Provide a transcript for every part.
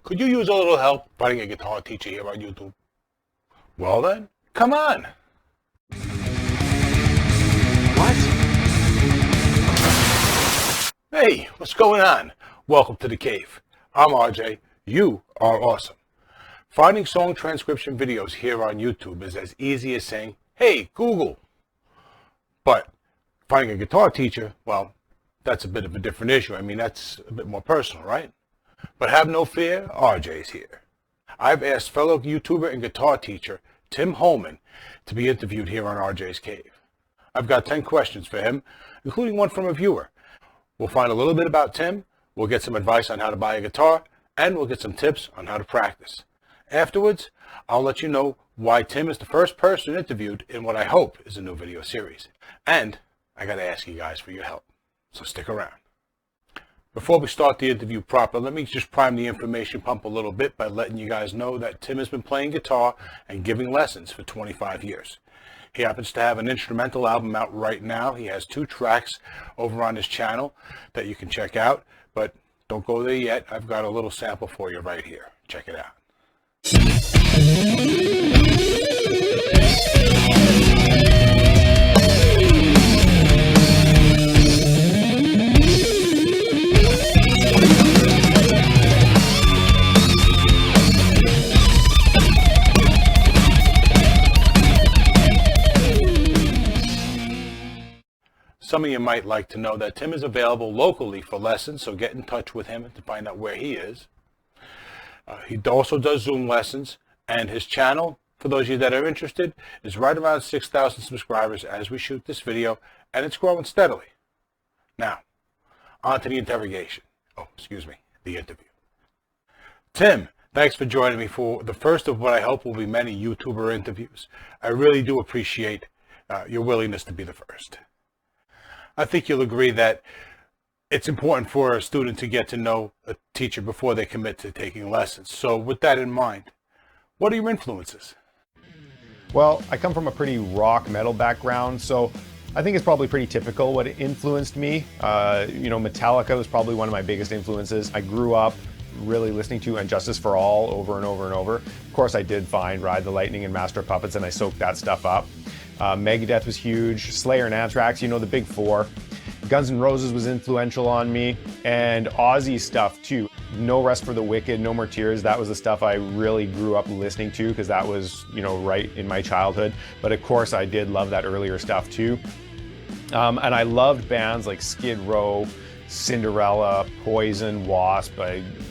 Could you use a little help finding a guitar teacher here on YouTube? Well then, come on! What? Hey, what's going on? Welcome to the cave. I'm RJ. You are awesome. Finding song transcription videos here on YouTube is as easy as saying, hey, Google. But finding a guitar teacher, well, that's a bit of a different issue. I mean, that's a bit more personal, right? But have no fear, RJ's here. I've asked fellow YouTuber and guitar teacher Tim Holman to be interviewed here on RJ's Cave. I've got 10 questions for him, including one from a viewer. We'll find a little bit about Tim, we'll get some advice on how to buy a guitar, and we'll get some tips on how to practice. Afterwards, I'll let you know why Tim is the first person interviewed in what I hope is a new video series. And I gotta ask you guys for your help, so stick around. Before we start the interview proper, let me just prime the information pump a little bit by letting you guys know that Tim has been playing guitar and giving lessons for 25 years. He happens to have an instrumental album out right now. He has 2 tracks over on his channel that you can check out, but don't go there yet. I've got a little sample for you right here. Check it out. Some of you might like to know that Tim is available locally for lessons, so get in touch with him to find out where he is. He also does Zoom lessons, and his channel, for those of you that are interested, is right around 6,000 subscribers as we shoot this video, and it's growing steadily. Now, on to the interrogation. The interview. Tim, thanks for joining me for the first of what I hope will be many YouTuber interviews. I really do appreciate your willingness to be the first. I think you'll agree that it's important for a student to get to know a teacher before they commit to taking lessons. So with that in mind, what are your influences? Well, I come from a pretty rock metal background, so I think it's probably pretty typical what influenced me. Metallica was probably one of my biggest influences. I grew up really listening to And Justice for All over and over and over. Of course, I did find Ride the Lightning and Master of Puppets, and I soaked that stuff up. Megadeth was huge, Slayer and Anthrax, the big 4. Guns N' Roses was influential on me, and Ozzy stuff too. No Rest for the Wicked, No More Tears, that was the stuff I really grew up listening to because that was, right in my childhood. But of course I did love that earlier stuff too. And I loved bands like Skid Row, Cinderella, Poison, Wasp,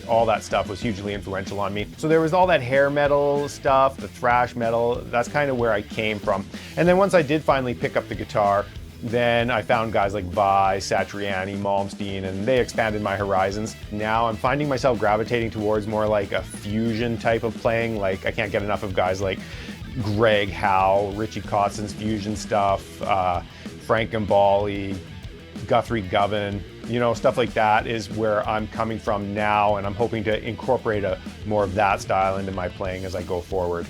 all that stuff was hugely influential on me. So there was all that hair metal stuff, the thrash metal, that's kind of where I came from. And then once I did finally pick up the guitar, then I found guys like Vai, Satriani, Malmsteen, and they expanded my horizons. Now I'm finding myself gravitating towards more like a fusion type of playing. Like I can't get enough of guys like Greg Howe, Richie Kotzen's fusion stuff, Frank Gambale, Guthrie Govan, stuff like that is where I'm coming from now, and I'm hoping to incorporate more of that style into my playing as I go forward.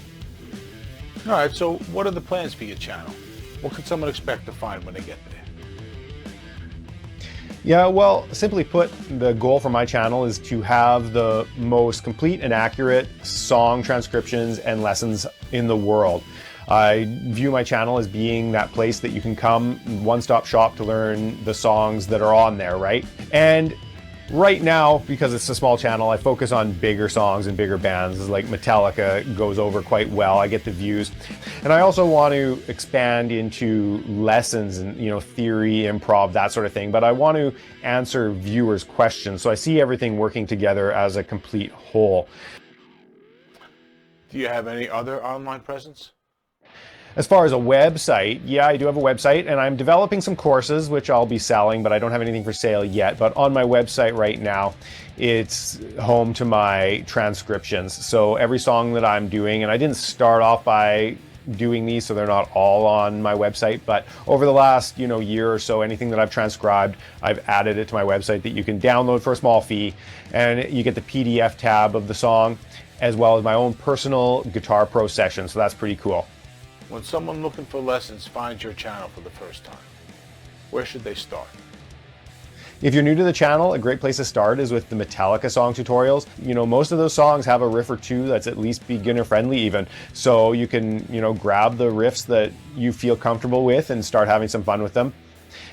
All right, so what are the plans for your channel? What can someone expect to find when they get there? Yeah, well, simply put, the goal for my channel is to have the most complete and accurate song transcriptions and lessons in the world. I view my channel as being that place that you can come, one-stop shop to learn the songs that are on there, right? And right now, because it's a small channel, I focus on bigger songs and bigger bands, like Metallica goes over quite well, I get the views. And I also want to expand into lessons and, theory, improv, that sort of thing, but I want to answer viewers' questions, so I see everything working together as a complete whole. Do you have any other online presence? As far as a website, yeah, I do have a website, and I'm developing some courses which I'll be selling, but I don't have anything for sale yet. But on my website right now, it's home to my transcriptions. So every song that I'm doing, and I didn't start off by doing these, so they're not all on my website, but over the last year or so, anything that I've transcribed, I've added it to my website that you can download for a small fee, and you get the PDF tab of the song, as well as my own personal Guitar Pro session, so that's pretty cool. When someone looking for lessons finds your channel for the first time, where should they start? If you're new to the channel, a great place to start is with the Metallica song tutorials. Most of those songs have a riff or two that's at least beginner friendly even. So you can, grab the riffs that you feel comfortable with and start having some fun with them.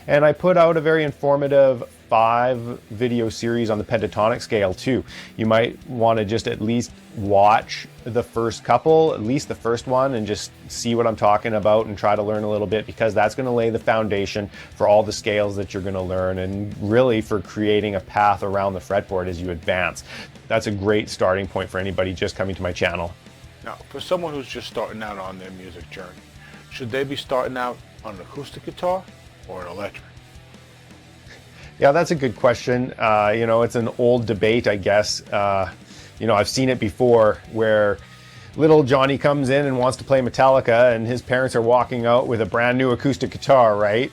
And I put out a very informative 5-video series on the pentatonic scale too. You might want to just at least watch the first couple, at least the first one, and just see what I'm talking about and try to learn a little bit, because that's going to lay the foundation for all the scales that you're going to learn, and really for creating a path around the fretboard as you advance. That's a great starting point for anybody just coming to my channel. Now, for someone who's just starting out on their music journey, should they be starting out on an acoustic guitar or an electric? Yeah, that's a good question. It's an old debate, I guess. I've seen it before where little Johnny comes in and wants to play Metallica and his parents are walking out with a brand new acoustic guitar, right?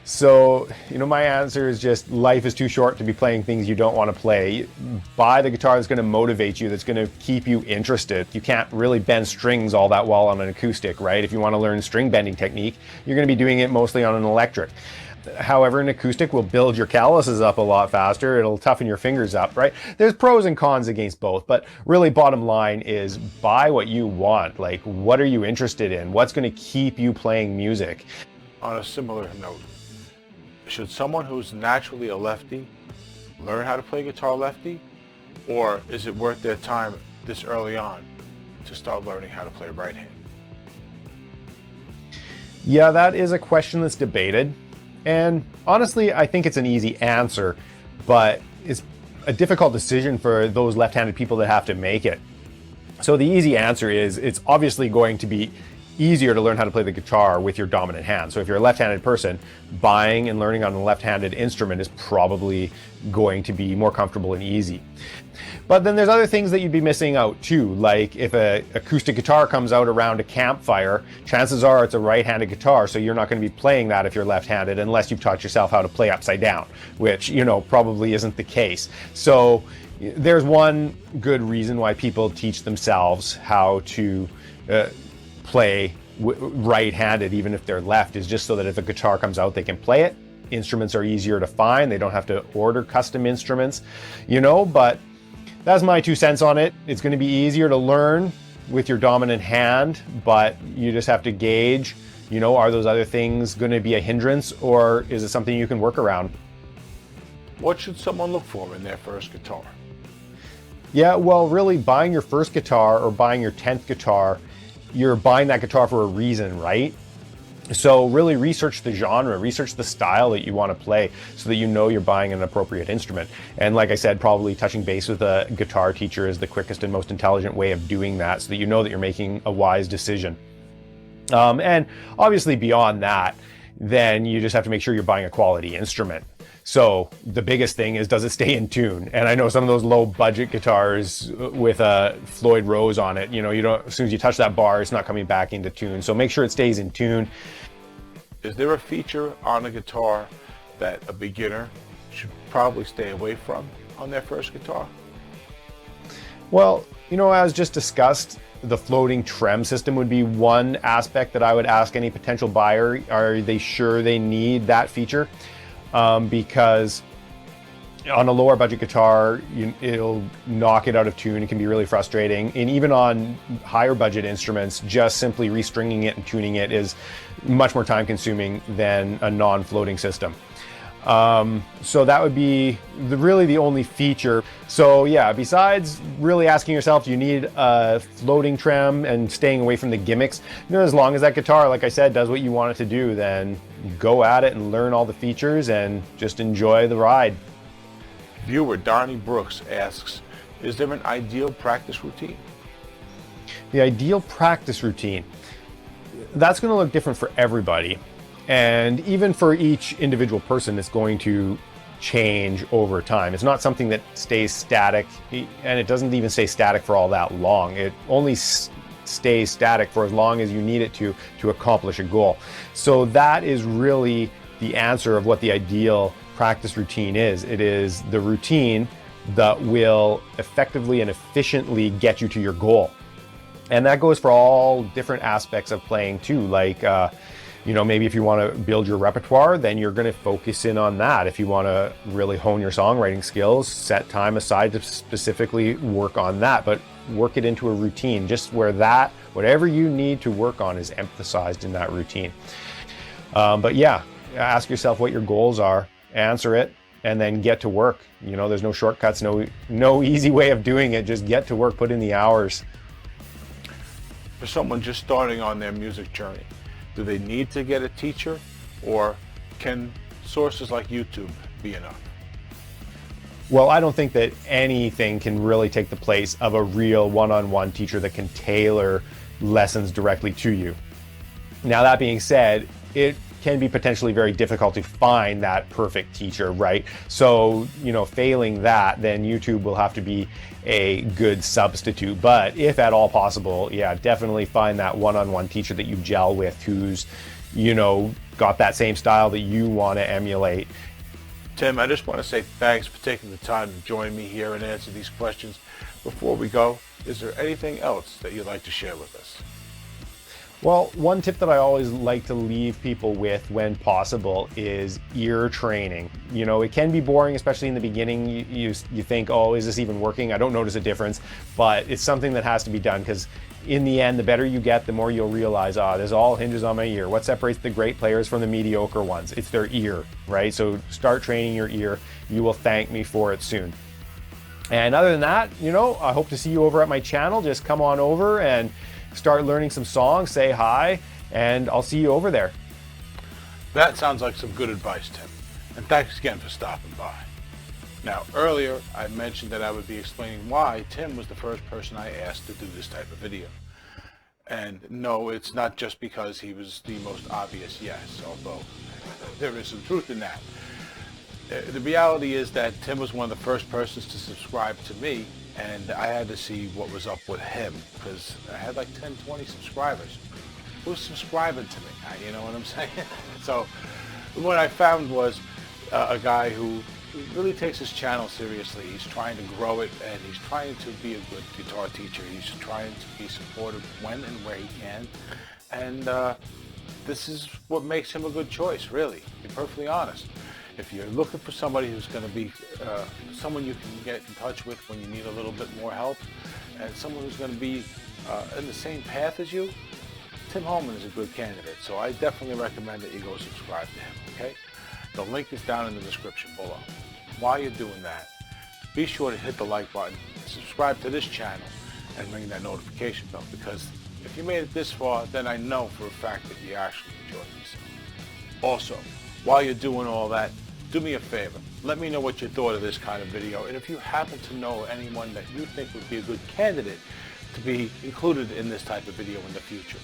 So, my answer is just life is too short to be playing things you don't want to play. Buy the guitar that's going to motivate you, that's going to keep you interested. You can't really bend strings all that well on an acoustic, right? If you want to learn string bending technique, you're going to be doing it mostly on an electric. However, an acoustic will build your calluses up a lot faster. It'll toughen your fingers up, right? There's pros and cons against both, but really bottom line is buy what you want. Like, what are you interested in? What's going to keep you playing music? On a similar note, should someone who's naturally a lefty learn how to play guitar lefty? Or is it worth their time this early on to start learning how to play right hand? Yeah, that is a question that's debated. And honestly, I think it's an easy answer, but it's a difficult decision for those left-handed people that have to make it. So the easy answer is it's obviously going to be easier to learn how to play the guitar with your dominant hand. So if you're a left-handed person, buying and learning on a left-handed instrument is probably going to be more comfortable and easy. But then there's other things that you'd be missing out too. Like if an acoustic guitar comes out around a campfire, chances are it's a right-handed guitar, so you're not going to be playing that if you're left-handed unless you've taught yourself how to play upside down, which, probably isn't the case. So there's one good reason why people teach themselves how to play right-handed, even if they're left, is just so that if a guitar comes out, they can play it. Instruments are easier to find. They don't have to order custom instruments, but that's my 2 cents on it. It's going to be easier to learn with your dominant hand, but you just have to gauge, are those other things going to be a hindrance, or is it something you can work around? What should someone look for in their first guitar? Yeah, well, really buying your first guitar or buying your 10th guitar, you're buying that guitar for a reason, right? So really research the genre, research the style that you want to play so that you're buying an appropriate instrument. And like I said, probably touching base with a guitar teacher is the quickest and most intelligent way of doing that, so that that you're making a wise decision. And obviously beyond that, then you just have to make sure you're buying a quality instrument. So the biggest thing is, does it stay in tune? And I know some of those low budget guitars with a Floyd Rose on it, as soon as you touch that bar, it's not coming back into tune. So make sure it stays in tune. Is there a feature on a guitar that a beginner should probably stay away from on their first guitar? Well, as just discussed, the floating trem system would be one aspect that I would ask any potential buyer. Are they sure they need that feature? Because on a lower budget guitar, it'll knock it out of tune. It can be really frustrating. And even on higher budget instruments, just simply restringing it and tuning it is much more time consuming than a non-floating system. So that would be really the only feature. So yeah, besides really asking yourself, do you need a floating trem and staying away from the gimmicks? As long as that guitar, like I said, does what you want it to do, then go at it and learn all the features and just enjoy the ride. Viewer Donnie Brooks asks, is there an ideal practice routine? The ideal practice routine, that's going to look different for everybody. And even for each individual person, it's going to change over time. It's not something that stays static, and it doesn't even stay static for all that long. It only stays static for as long as you need it to accomplish a goal. So that is really the answer of what the ideal practice routine is. It is the routine that will effectively and efficiently get you to your goal. And that goes for all different aspects of playing too, like Maybe if you want to build your repertoire, then you're going to focus in on that. If you want to really hone your songwriting skills, set time aside to specifically work on that, but work it into a routine, just where that, whatever you need to work on is emphasized in that routine. But yeah, ask yourself what your goals are, answer it, and then get to work. There's no shortcuts, no easy way of doing it. Just get to work, put in the hours. For someone just starting on their music journey, do they need to get a teacher, or can sources like YouTube be enough? Well, I don't think that anything can really take the place of a real one-on-one teacher that can tailor lessons directly to you. Now, that being said, it can be potentially very difficult to find that perfect teacher, right? So, failing that, then YouTube will have to be a good substitute. But if at all possible, yeah, definitely find that one-on-one teacher that you gel with, who's, got that same style that you want to emulate. Tim, I just want to say thanks for taking the time to join me here and answer these questions. Before we go, is there anything else that you'd like to share with us? Well, one tip that I always like to leave people with when possible is ear training. It can be boring, especially in the beginning. You think, oh, is this even working? I don't notice a difference, but it's something that has to be done, because in the end, the better you get, the more you'll realize, this all hinges on my ear. What separates the great players from the mediocre ones? It's their ear, right? So start training your ear. You will thank me for it soon. And other than that, I hope to see you over at my channel. Just come on over and start learning some songs, say hi, and I'll see you over there. That sounds like some good advice, Tim. And thanks again for stopping by. Now, earlier I mentioned that I would be explaining why Tim was the first person I asked to do this type of video. And no, it's not just because he was the most obvious yes, although there is some truth in that. The reality is that Tim was one of the first persons to subscribe to me, and I had to see what was up with him, because I had like 10, 20 subscribers. Who's subscribing to me? You know what I'm saying? So what I found was a guy who really takes his channel seriously. He's trying to grow it, and he's trying to be a good guitar teacher. He's trying to be supportive when and where he can. And this is what makes him a good choice, really, to be perfectly honest. If you're looking for somebody who's going to be someone you can get in touch with when you need a little bit more help, and someone who's going to be in the same path as you, Tim Holman is a good candidate. So I definitely recommend that you go subscribe to him, okay? The link is down in the description below. While you're doing that, be sure to hit the like button, subscribe to this channel, and ring that notification bell, because if you made it this far, then I know for a fact that you actually enjoyed this. Also, while you're doing all that, do me a favor. Let me know what you thought of this kind of video, and if you happen to know anyone that you think would be a good candidate to be included in this type of video in the future.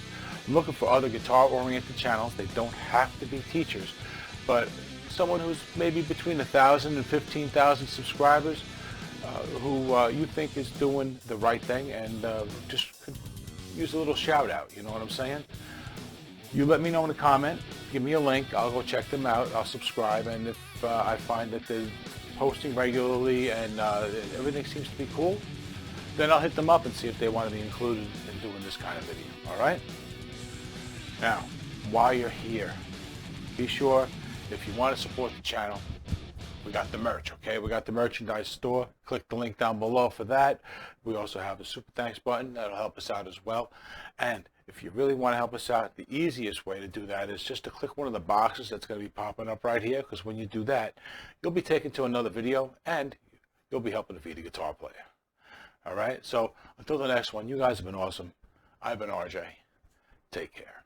I'm looking for other guitar-oriented channels. They don't have to be teachers, but someone who's maybe between 1,000 and 15,000 subscribers, who you think is doing the right thing and just could use a little shout out, you know what I'm saying? You let me know in a comment, give me a link, I'll go check them out, I'll subscribe, and if I find that they're posting regularly and everything seems to be cool, then I'll hit them up and see if they want to be included in doing this kind of video, alright? Now, while you're here, be sure, if you want to support the channel, we got the merch, okay? We got the merchandise store. Click the link down below for that. We also have a super thanks button that'll help us out as well. And if you really want to help us out, the easiest way to do that is just to click one of the boxes that's going to be popping up right here, because when you do that, you'll be taken to another video and you'll be helping to feed a guitar player. All right? So until the next one, you guys have been awesome. I've been RJ. Take care.